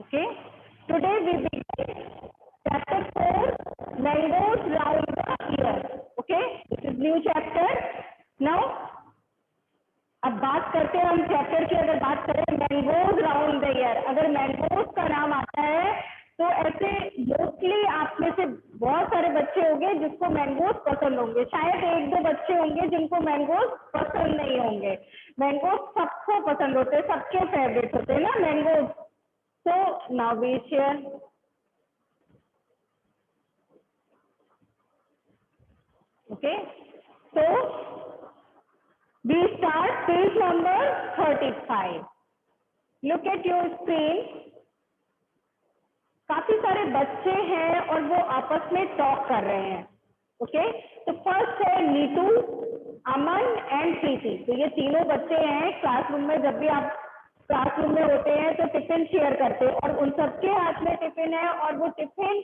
Okay, today we begin chapter 4, mangoes round the ear. Okay, this is new chapter. Now अब बात करते हैं हम चैप्टर की। अगर बात करें मैंगोज राउंड द ईयर, अगर मैंगोज का नाम आता है तो ऐसे मोस्टली आप में से बहुत सारे बच्चे होंगे जिसको मैंगोज पसंद होंगे, शायद एक दो बच्चे होंगे जिनको मैंगोज पसंद नहीं होंगे। मैंगोज सबको पसंद होते हैं, सबके फेवरेट होते हैं ना mangoes. So now we share okay, so we start page number 35. Look at your screen. काफी सारे बच्चे हैं और वो आपस में टॉक कर रहे हैं। ओके, तो फर्स्ट है नीतू, अमन एंड प्रीति। तो ये तीनों बच्चे हैं क्लासरूम में। जब भी आप क्लासरूम में होते हैं तो टिफिन शेयर करते हैं और उन सबके हाथ में टिफिन है और वो टिफिन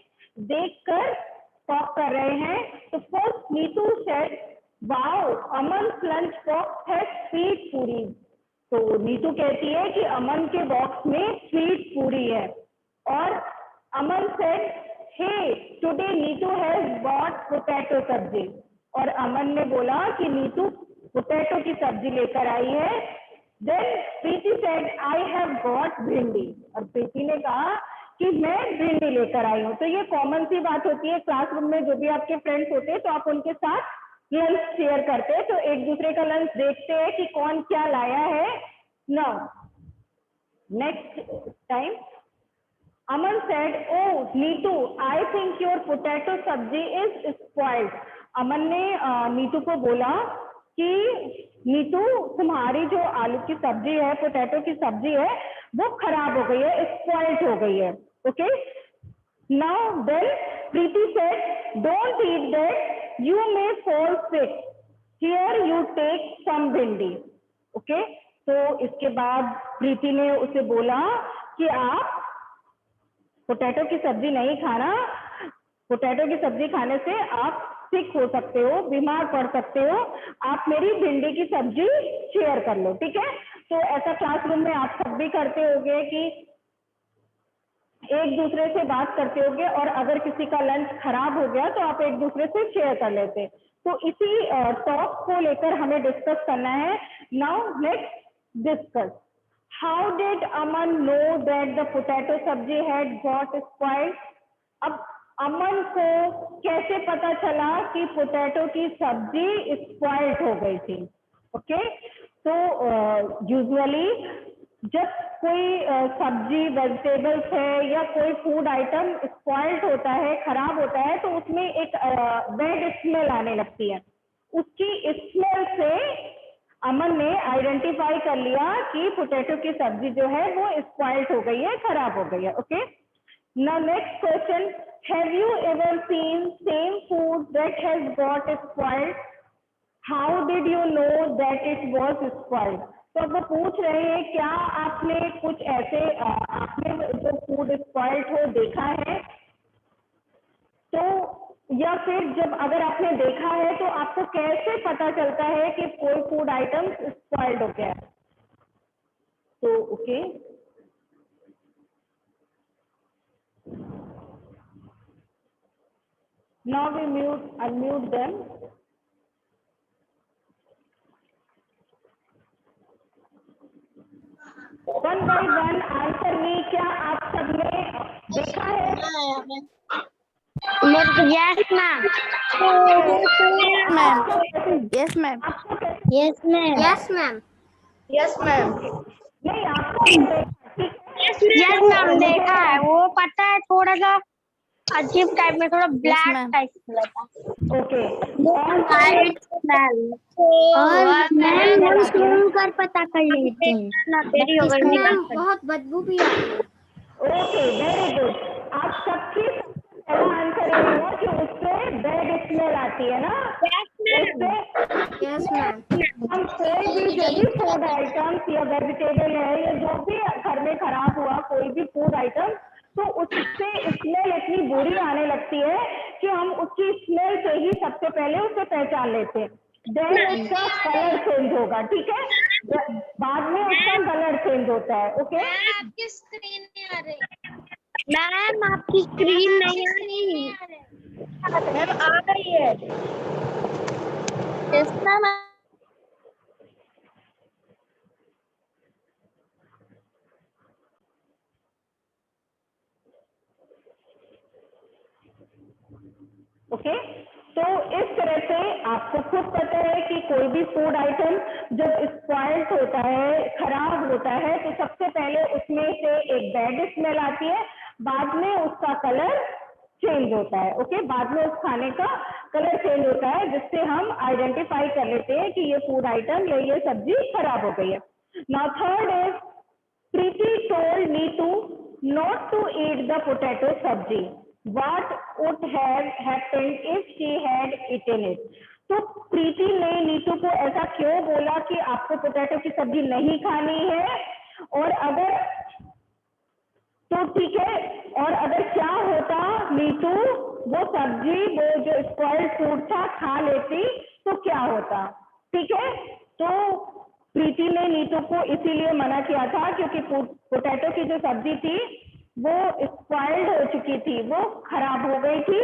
देखकर टॉक कर रहे हैं। तो फर्स्ट नीतू सेड, वाओ, अमन लंच बॉक्स है स्वीट पूरी। तो नीतू कहती है कि अमन के बॉक्स में स्वीट पूरी है। और Aman said, hey, today Neetu has bought potato sabzi. और अमन ने बोला कि नीतू पोटैटो की सब्जी लेकर आई है। Then Preeti said, I have got bhindi. और प्रीति ने कहा कि मैं भिंडी लेकर आई हूँ। तो ये कॉमन सी बात होती है क्लासरूम में, जो भी आपके फ्रेंड्स होते हैं तो आप उनके साथ लंच शेयर करते हैं, तो एक दूसरे का लंच देखते हैं कि कौन क्या लाया है। Now next time Aman said, oh Neetu, I think your potato sabzi is spoiled. Aman ने नीतू को बोला कि नीतू, तुम्हारी जो आलू की सब्जी है, पोटैटो की सब्जी है, वो खराब हो गई है, स्पॉइल्ड हो गई है। Okay, now then Preeti said, don't eat that, you may fall sick, here you take some bhindi. Okay, तो इसके बाद प्रीति ने उसे बोला कि आप पोटैटो की सब्जी नहीं खाना, पोटैटो की सब्जी खाने से आप सिक हो सकते हो, बीमार पड़ सकते हो, आप मेरी भिंडी की सब्जी शेयर कर लो। ठीक है, तो ऐसा क्लासरूम में आप सब भी करते होंगे कि एक दूसरे से बात करते होंगे और अगर किसी का लंच खराब हो गया तो आप एक दूसरे से शेयर कर लेते। तो इसी टॉप को लेकर हमें डिस्कस करना है। Now let's discuss, how did Aman know that the potato सब्जी हैड गॉट स्पॉइल्ड। अब अमन को कैसे पता चला कि पोटैटो की सब्जी स्पॉइल्ड हो गई थी। ओके, तो यूजुअली जब कोई सब्जी, वेजिटेबल्स है या कोई फूड आइटम स्पॉइल्ड होता है, खराब होता है, तो उसमें एक बैड स्मेल आने लगती है। उसकी स्मेल से अमन ने आइडेंटिफाई कर लिया कि पोटैटो की सब्जी जो है वो स्पॉइल्ड हो गई है, खराब हो गई है। Okay, now next question, have you ever seen same food that has got spoiled, how did you know that it was spoiled. तो अब वो पूछ रहे हैं, क्या आपने कुछ ऐसे आपने जो फूड स्पॉइल्ड हो देखा है, तो या फिर जब अगर आपने देखा है तो आपको कैसे पता चलता है कि कोई फूड आइटम स्पॉइल्ड हो गया है। तो okay, now we unmute them. One by one answer me, क्या आप सबने देखा है? Yes, ma'am. Yes, ma'am. Yes, ma'am. Yes, ma'am. Yes ma'am. नहीं, आपको देखा, ठीक है? Yes, ma'am. देखा है, वो पता है थोड़ा सा अजीब टाइप में, थोड़ा ब्लैक ma'am. टाइप लगता है। ओके, और मैम हम सुन कर पता कर लेते हैं। देरी हो गई मैम बहुत बदबू भी आती है। Okay, very good. आप सबकी पहला आंसर ये हुआ कि उससे बैड स्मेल आती है ना, उससे यस मैम। हम कोई भी जो भी फूड आइटम्स या वेजिटेबल है या जो भी घर में खराब हुआ कोई भी फूड आइटम, तो उससे स्मेल इतनी बुरी आने लगती है कि हम उसकी स्मेल से ही सबसे पहले उसे पहचान लेते हैं। देन उसका कलर चेंज होगा, ठीक है, बाद में उसका कलर चेंज होता है। ओके, आपकी स्क्रीन नहीं आ रही। मैम आपकी स्क्रीन नहीं आ रही। मैम आ रही है। Yes ma'am. ओके, तो इस तरह से आपको खुद पता है कि कोई भी फूड आइटम जब स्पॉइल्ड होता है, खराब होता है, तो सबसे पहले उसमें से एक बैड स्मेल आती है, बाद में उसका कलर चेंज होता है। ओके, बाद में उस खाने का कलर चेंज होता है, जिससे हम आइडेंटिफाई कर लेते हैं कि ये फूड आइटम या ये सब्जी खराब हो गई है। Now third is Preeti told Neetu not to eat the potato sabji. What would have happened if she had eaten it? तो प्रीति ने नीतू को ऐसा क्यों बोला कि आपको पोटैटो की सब्जी नहीं खानी है, और अगर तो ठीक है, और अगर क्या होता नीतू वो सब्जी, वो जो स्पॉइल्ड फूड था, खा लेती तो क्या होता? ठीक है, तो प्रीति ने नीतू को इसीलिए मना किया था क्योंकि पोटैटो की जो सब्जी थी वो स्पॉइल्ड हो चुकी थी, वो खराब हो गई थी,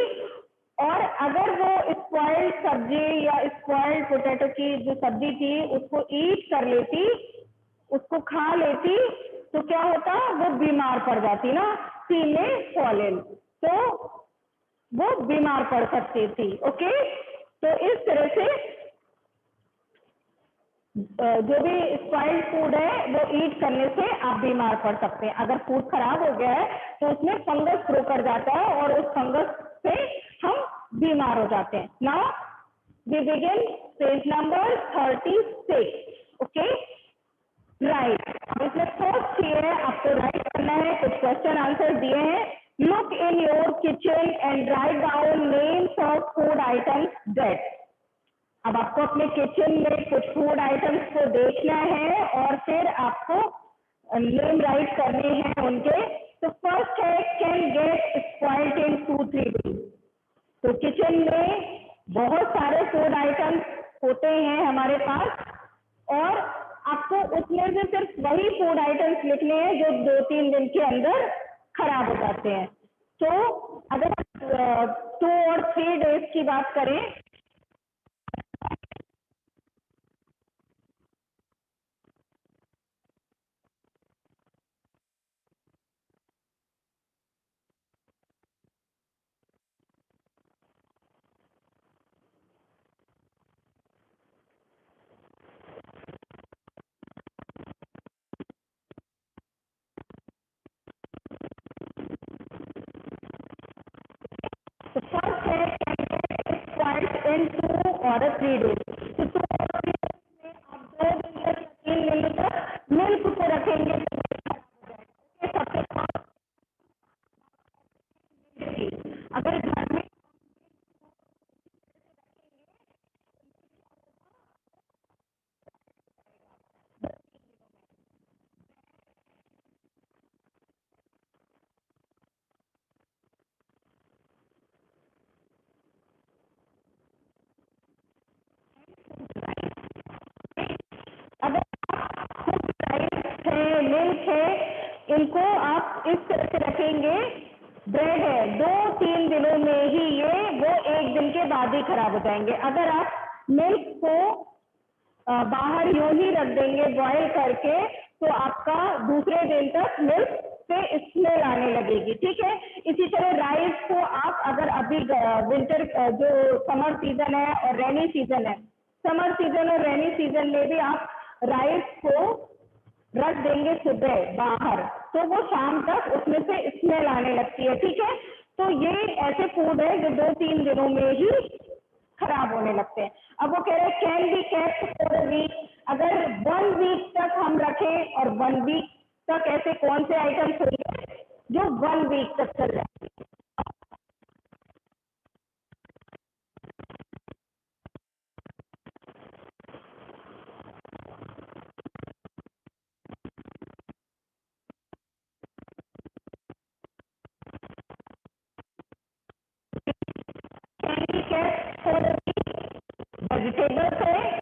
और अगर वो स्पॉइल्ड सब्जी या स्पॉइल्ड पोटैटो की जो सब्जी थी उसको ईट कर लेती, उसको खा लेती, तो क्या होता, वो बीमार पड़ जाती ना, शी में फॉलन, तो वो बीमार पड़ सकती थी। ओके, तो इस तरह से जो भी स्पॉइल्ड फूड है वो ईट करने से आप बीमार पड़ सकते हैं। अगर फूड खराब हो गया है तो उसमें फंगस ग्रो कर जाता है और उस फंगस से हम बीमार हो जाते हैं। Now we begin page number 36। Okay, right, अब इसमें फर्स्ट ये है, आपको राइट करना है, कुछ क्वेश्चन आंसर दिए हैं। Look in your kitchen and write down names of food items that. अब आपको अपने किचन में कुछ फूड आइटम्स को देखना है और फिर आपको नेम राइट करने हैं उनके। तो फर्स्ट है can get spoiled in 2-3 days. तो किचन में बहुत सारे फूड आइटम्स होते हैं हमारे पास, और आपको उसमें से सिर्फ वही फूड आइटम्स लिखने हैं जो 2-3 दिन के अंदर खराब हो जाते हैं। तो अगर 2 और 3 डेज की बात करें, तो फर्स्ट है कैन इन 2 और 3 डेज। तो 2 और 3 डेज में आप 2 दिन या 3 दिन तक मिल्क को रखेंगे तो सबसे अगर घर में अगर राइस है, मिल्क है, इनको आप इस तरह से रखेंगे, ब्रेड है, 2-3 दिनों में ही ये वो 1 दिन के बाद ही खराब हो जाएंगे। अगर आप मिल्क को बाहर यूं ही रख देंगे बॉयल करके, तो आपका दूसरे दिन तक मिल्क से स्मेल आने लगेगी। ठीक है, इसी तरह राइस को आप अगर अभी विंटर जो समर सीजन है और रेनी सीजन है, समर सीजन और रेनी सीजन में भी आप राइस को रख देंगे सुबह बाहर, तो वो शाम तक उसमें से स्मेल आने लगती है। ठीक है, तो ये ऐसे फूड है जो 2-3 दिनों में ही खराब होने लगते हैं। अब वो कह रहे हैं can be kept for a week. अगर 1 वीक तक हम रखें, और 1 वीक तक ऐसे कौन से आइटम्स होंगे जो 1 वीक तक चल जाए? Can be kept for a week, vegetables है,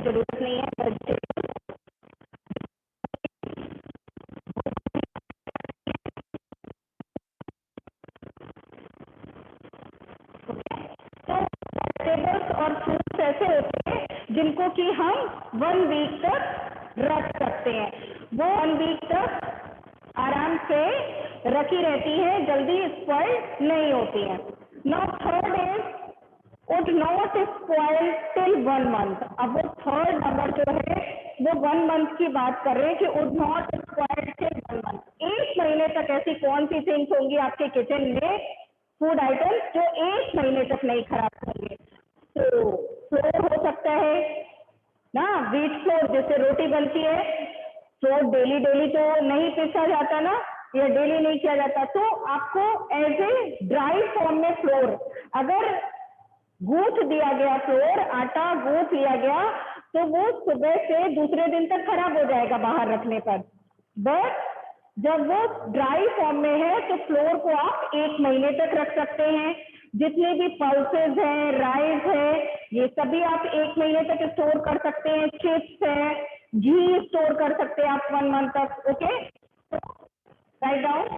जरूरत नहीं है। वेजिटेबल तो वेजिटेबल्स और फ्रूट्स ऐसे होते हैं जिनको कि हम 1 वीक तक रख सकते हैं, वो 1 वीक तक आराम से रखी रहती है, जल्दी स्पॉइल नहीं होती है। Now third is would not spoil till 1 month। अब वो थर्ड नंबर जो है वो 1 मंथ की बात कर रहे हैं कि would not spoil till 1 month. 1 महीने तक ऐसी कौन सी थिंग्स होंगी आपके किचन में, फूड आइटम्स जो 1 महीने तक नहीं खराब होंगे? तो फ्लोर हो सकता है ना, व्हीट फ्लोर जिससे रोटी बनती है, फ्लोर डेली डेली तो नहीं पीसा जाता ना, या डेली नहीं किया जाता, तो आपको एज ए ड्राई फॉर्म में फ्लोर, अगर गूंथ दिया गया फ्लोर, आटा गूंथ लिया गया, तो वो सुबह से दूसरे दिन तक खराब हो जाएगा बाहर रखने पर। बट जब वो ड्राई फॉर्म में है तो फ्लोर को आप 1 महीने तक रख सकते हैं। जितने भी पल्सेस हैं, राइस है, ये सभी आप 1 महीने तक स्टोर कर सकते हैं। चिप्स है, घी स्टोर कर सकते हैं आप 1 मंथ तक। Okay, write down.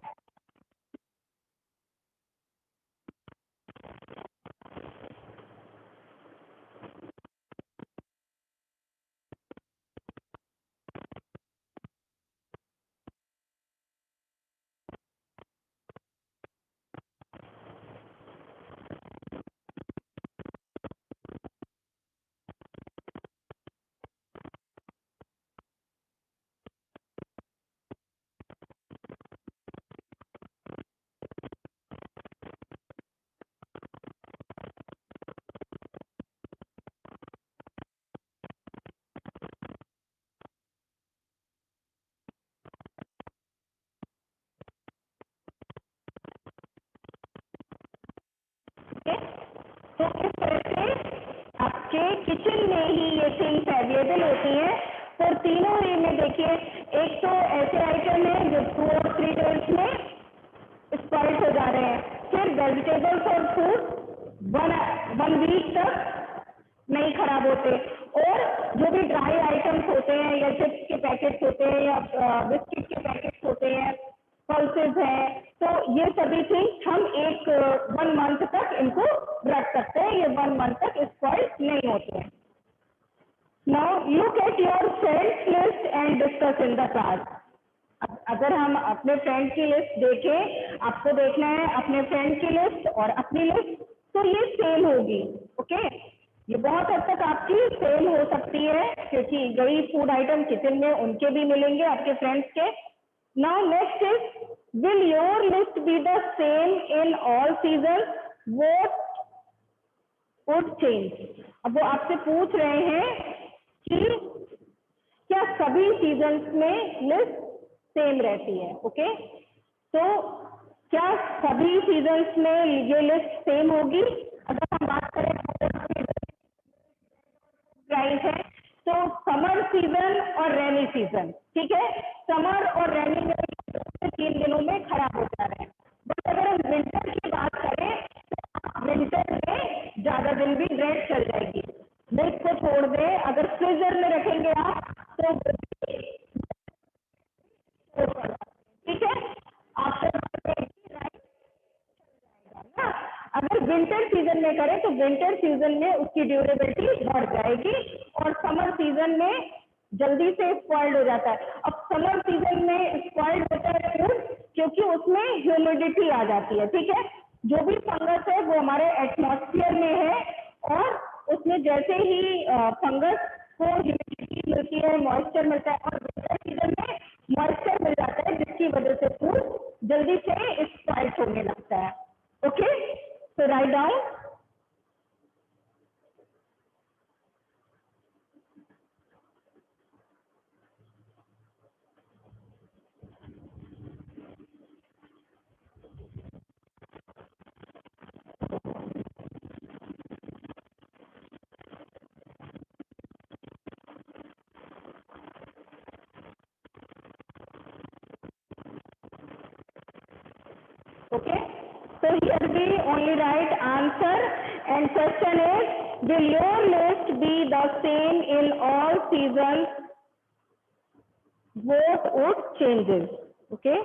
तो इस तरह से आपके किचन में ही ये थिंग्स अवेलेबल होती हैं। और तीनों ही में देखिए, एक तो ऐसे आइटम है जो 2 और 3 डेज में स्पॉइल हो जा रहे हैं, फिर वेजिटेबल्स और फ्रूट 1 वीक तक नहीं खराब होते, और जो भी ड्राई आइटम्स होते हैं या चिप्स के पैकेट्स होते हैं या बिस्किट के पैकेट्स होते हैं, पल्सेस हैं, तो ये सभी थिंग्स हम 1 मंथ तक इनको रख सकते हैं, ये 1 मंथ तक स्पॉइल नहीं होते हैं। Now look at your friends list and discuss in the class. अगर हम अपने फ्रेंड की लिस्ट देखें, आपको देखना है अपने फ्रेंड की लिस्ट और अपनी लिस्ट, तो ये सेम होगी। ओके, ये बहुत हद तक आपकी सेम हो सकती है, क्योंकि यही फूड आइटम किचन में उनके भी मिलेंगे, आपके फ्रेंड्स के। Now next is, will your list be the same in all season, what would change? अब वो आपसे पूछ रहे हैं कि क्या सभी सीजन्स में लिस्ट सेम रहती है। ओके, तो क्या सभी सीजन्स में ये लिस्ट सेम होगी? अगर हम बात करें प्राइस है, तो समर सीजन और रेनी सीजन, ठीक है, समर और रेनी में 3 दिनों में खराब हो जा रहे हैं। बट अगर हम विंटर की बात करें तो विंटर में ज्यादा दिन भी ब्रेड चल जाएगी। मिल्क को छोड़ दें, अगर फ्रीजर में रखेंगे आप तो ठीक है, आफ्टर अगर विंटर सीजन में करें तो विंटर सीजन में उसकी ड्यूरेबिलिटी बढ़ जाएगी, और समर सीजन में जल्दी से स्पॉइल्ड हो जाता है। अब समर सीजन में स्पॉइल्ड होता है फूड क्योंकि उसमें ह्यूमिडिटी आ जाती है, ठीक है, जो भी फंगस है वो हमारे एटमॉस्फेयर में है, और उसमें जैसे ही फंगस को ह्यूमिडिटी मिलती है, मॉइस्चर मिलता है, और विंटर सीजन में मॉइस्चर मिल जाता है, जिसकी वजह से फूड जल्दी से स्पॉइल्ड होने लगता है। Okay, so write down. Okay, so here we only write answer And question is, will your list be the same in all seasons? What would changes? Okay.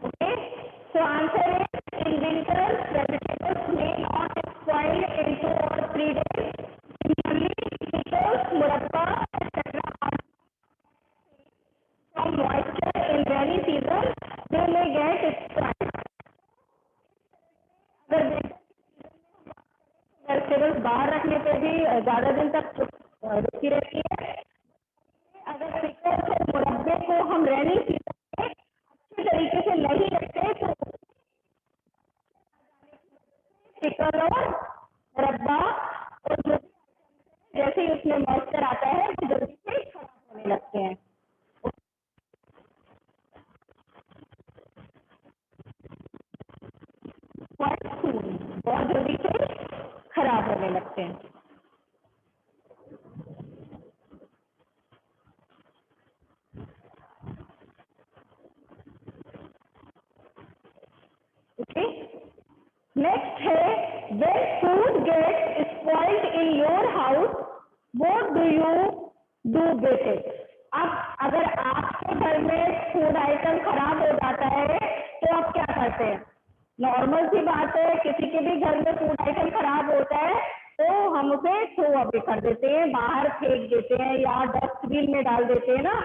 Okay. So answer is, in winter, vegetables may not spoil in 2 or 3 days. Similarly, pickles, murabba, etc. are from moisture in rainy season. They may get spoiled. अगर vegetables बाहर रखने पे भी ज्यादा दिन तक रुकी रहती है। अगर पिकल्स और मुरब्बे को हम रेनी सीजन में अच्छे तरीके से नहीं रखते तो पिकल और मुरब्बा और जैसे ही उसमें मॉइस्चर आता है वो जल्दी से खराब होने लगते हैं। बहुत जल्दी से खराब होने लगते हैं। ओके, नेक्स्ट है, when food gets spoiled in your house, what do you do with it? अब अगर आपके घर में फूड आइटम खराब हो जाता है तो आप क्या करते हैं? नॉर्मल सी बात है, किसी के भी घर में फूड आइटम खराब होता है तो हम उसे थ्रो अवे कर देते हैं, बाहर फेंक देते हैं या डस्टबिन में डाल देते हैं ना।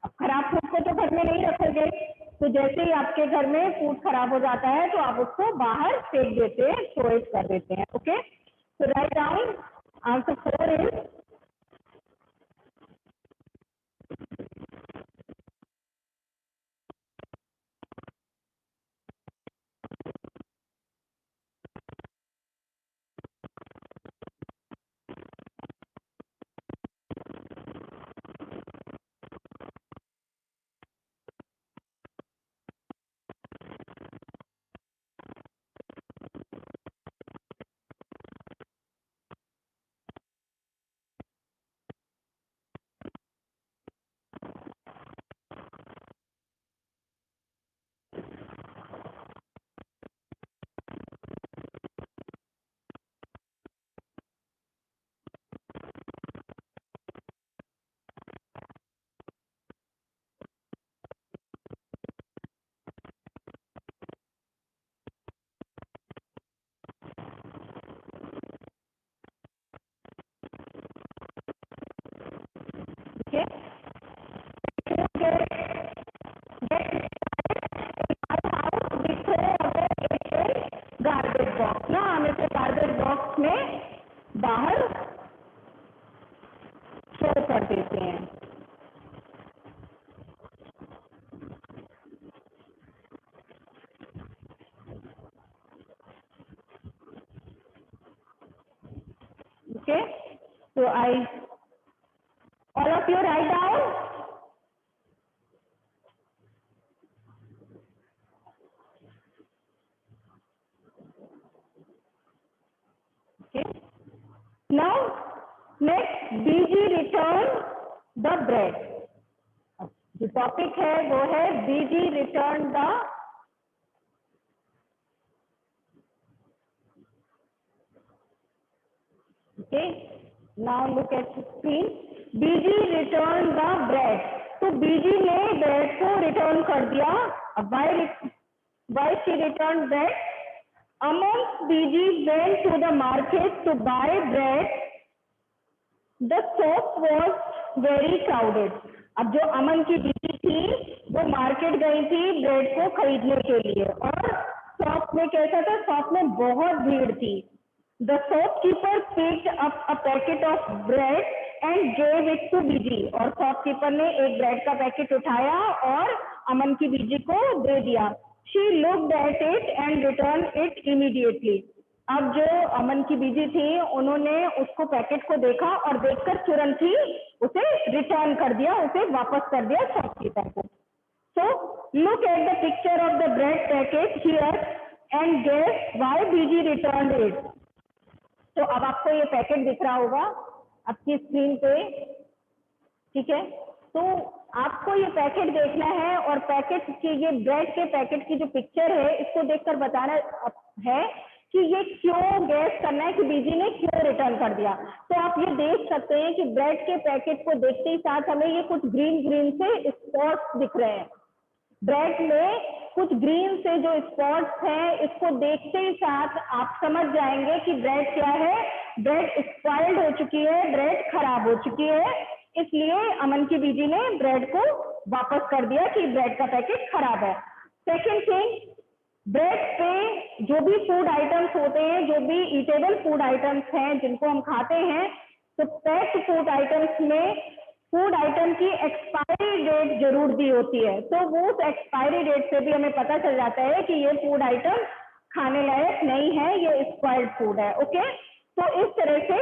अब खराब फूड को तो घर में नहीं रखोगे, तो जैसे ही आपके घर में फूड खराब हो जाता है तो आप उसको बाहर फेंक देते हैं, थ्रो इट कर देते हैं। Okay, so write down answer 4 is box में बाहर शो कर देते हैं। ओके, तो all of you write down. Okay. Now next BG return the bread. जो टॉपिक है वो है BG return the okay. Now look at the screen. BG return the bread. तो BG ने bread को return कर दिया। अब why she returned bread? Amongst BG went to the market to buy bread. The shop was very crowded. अब जो अमन की बीजी थी वो मार्केट गई थी ब्रेड को खरीदने के लिए और शॉप में कैसा था, शॉप में बहुत भीड़ थी। The shopkeeper picked up a packet of bread and gave it to बीजी। और शॉपकीपर ने एक ब्रेड का पैकेट उठाया और अमन की बीजी को दे दिया। She looked at it and returned it immediately. अब जो अमन की बीजी थी उन्होंने उसको पैकेट को देखा और देखकर तुरंत ही उसे रिटर्न कर दिया, उसे वापस कर दिया शॉपकीपर को। So look at the picture of the bread packet here and guess why BG returned it. तो अब आपको ये पैकेट दिख रहा होगा आपकी स्क्रीन पे, ठीक है। तो आपको ये पैकेट देखना है और पैकेट की ये ब्रेड के पैकेट की जो पिक्चर है इसको देखकर बताना है कि ये क्यों, गैस करना है कि बीजी ने क्यों रिटर्न कर दिया। तो आप ये देख सकते हैं कि ब्रेड के पैकेट को देखते ही साथ हमें ये कुछ ग्रीन ग्रीन से स्पॉट्स दिख रहे हैं। ब्रेड में कुछ ग्रीन से जो स्पॉट्स हैं इसको देखते ही साथ आप समझ जाएंगे कि ब्रेड क्या है, ब्रेड स्पॉइल्ड हो चुकी है, ब्रेड खराब हो चुकी है। इसलिए अमन की बीजी ने ब्रेड को वापस कर दिया कि ब्रेड का पैकेट खराब है। सेकेंड थिंग, ब्रेड पे जो भी फूड आइटम्स होते हैं, जो भी ईटेबल फूड आइटम्स हैं जिनको हम खाते हैं, तो पैक्ड फूड आइटम्स में फूड आइटम की एक्सपायरी डेट जरूर दी होती है। तो वो एक्सपायरी डेट से भी हमें पता चल जाता है कि ये फूड आइटम खाने लायक नहीं है, ये एक्सपायर्ड फूड है। ओके, तो इस तरह से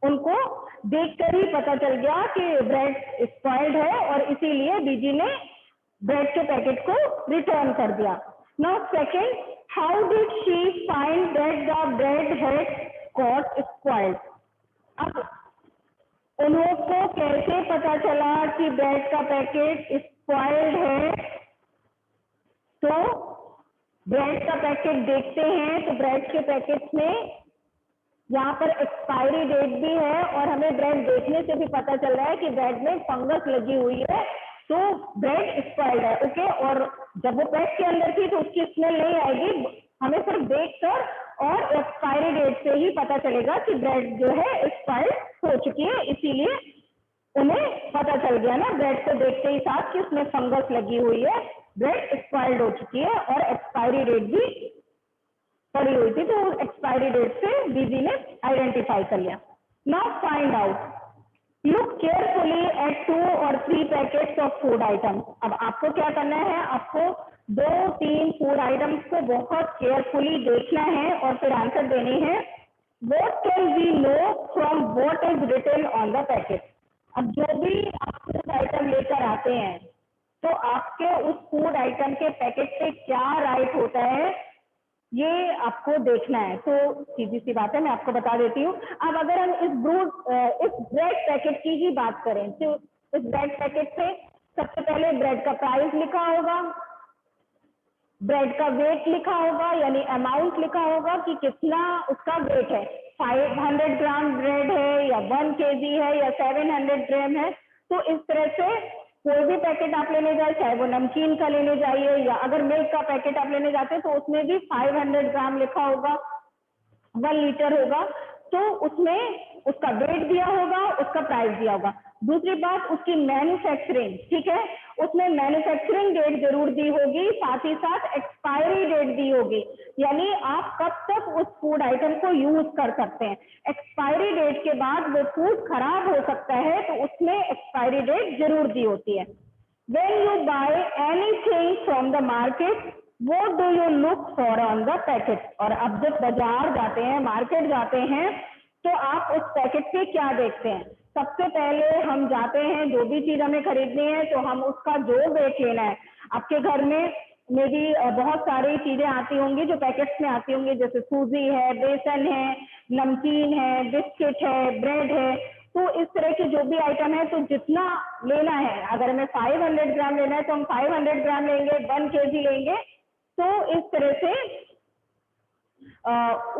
उनको देखकर ही पता चल गया कि ब्रेड एक्सपायर्ड है और इसीलिए बीजी ने ब्रेड के पैकेट को रिटर्न कर दिया। Now second, how did she find that the bread had got spoiled? अब उनको कैसे पता चला कि ब्रेड का पैकेट स्पॉइल्ड है? तो ब्रेड का पैकेट देखते हैं तो ब्रेड के पैकेट में यहाँ पर एक्सपायरी डेट भी है और हमें ब्रेड देखने से भी पता चल रहा है कि ब्रेड में फंगस लगी हुई है, तो ब्रेड स्पॉइल्ड है। ओके, और जब वो पैक के अंदर थी तो उसकी स्मेल नहीं आएगी, हमें सिर्फ देखकर और एक्सपायरी डेट से ही पता चलेगा कि ब्रेड जो है एक्सपायर्ड हो चुकी है। इसीलिए उन्हें पता चल गया ना ब्रेड को देखते ही साथ कि उसमें फंगस लगी हुई है, ब्रेड एक्सपायर्ड हो चुकी है और एक्सपायरी डेट भी पड़ी हुई थी, तो एक्सपायरी डेट से बीजी ने आइडेंटिफाई कर लिया। Now find out, look carefully at 2 or 3 packets of food items. अब आपको क्या करना है, आपको 2-3 फूड आइटम्स को बहुत केयरफुली देखना है और फिर आंसर देने हैं। What can we know from what is written on the packet? अब जो भी आप फूड आइटम लेकर आते हैं तो आपके उस फूड आइटम के पैकेट पे क्या राइट होता है ये आपको देखना है। तो सीधी सी बात है, मैं आपको बता देती हूँ। अब अगर हम इस ब्रेड पैकेट की ही बात करें तो इस ब्रेड पैकेट पे सबसे पहले ब्रेड का प्राइस लिखा होगा, ब्रेड का वेट लिखा होगा यानी अमाउंट लिखा होगा कि कितना उसका वेट है, 500 ग्राम ब्रेड है या 1 kg है या 700 ग्राम है। तो इस तरह से कोई भी पैकेट आप लेने जाए, चाहे वो नमकीन का लेने जाइए या अगर मिल्क का पैकेट आप लेने जाते हैं तो उसमें भी 500 ग्राम लिखा होगा, 1 लीटर होगा, तो उसमें उसका वेट दिया होगा, उसका प्राइस दिया होगा। दूसरी बात उसकी मैन्युफैक्चरिंग, ठीक है, उसमें मैन्युफैक्चरिंग डेट जरूर दी होगी, साथ ही साथ एक्सपायरी डेट दी होगी, यानी आप कब तक उस फूड आइटम को यूज कर सकते हैं। एक्सपायरी डेट के बाद वो फूड खराब हो सकता है, तो उसमें एक्सपायरी डेट जरूर दी होती है। When you buy anything from the market, what do you look for on the packet? और अब जब बाजार जाते हैं, मार्केट जाते हैं, तो आप उस पैकेट पे क्या देखते हैं? सबसे पहले हम जाते हैं, जो भी चीज हमें खरीदनी है तो हम उसका जो वेट लेना है। आपके घर में भी बहुत सारी चीजें आती होंगी जो पैकेट्स में आती होंगी, जैसे सूजी है, बेसन है, नमकीन है, बिस्किट है, ब्रेड है। तो इस तरह के जो भी आइटम है, तो जितना लेना है, अगर हमें 500 ग्राम लेना है तो हम 500 ग्राम लेंगे, 1 kg लेंगे। तो इस तरह से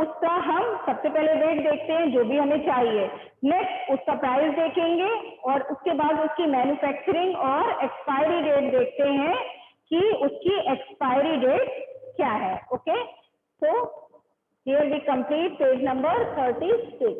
उसका हम सबसे पहले वेट देखते हैं, जो भी हमें चाहिए। नेक्स्ट उसका प्राइस देखेंगे और उसके बाद उसकी मैन्युफैक्चरिंग और एक्सपायरी डेट देखते हैं कि उसकी एक्सपायरी डेट क्या है। Okay, so here we complete page number 36।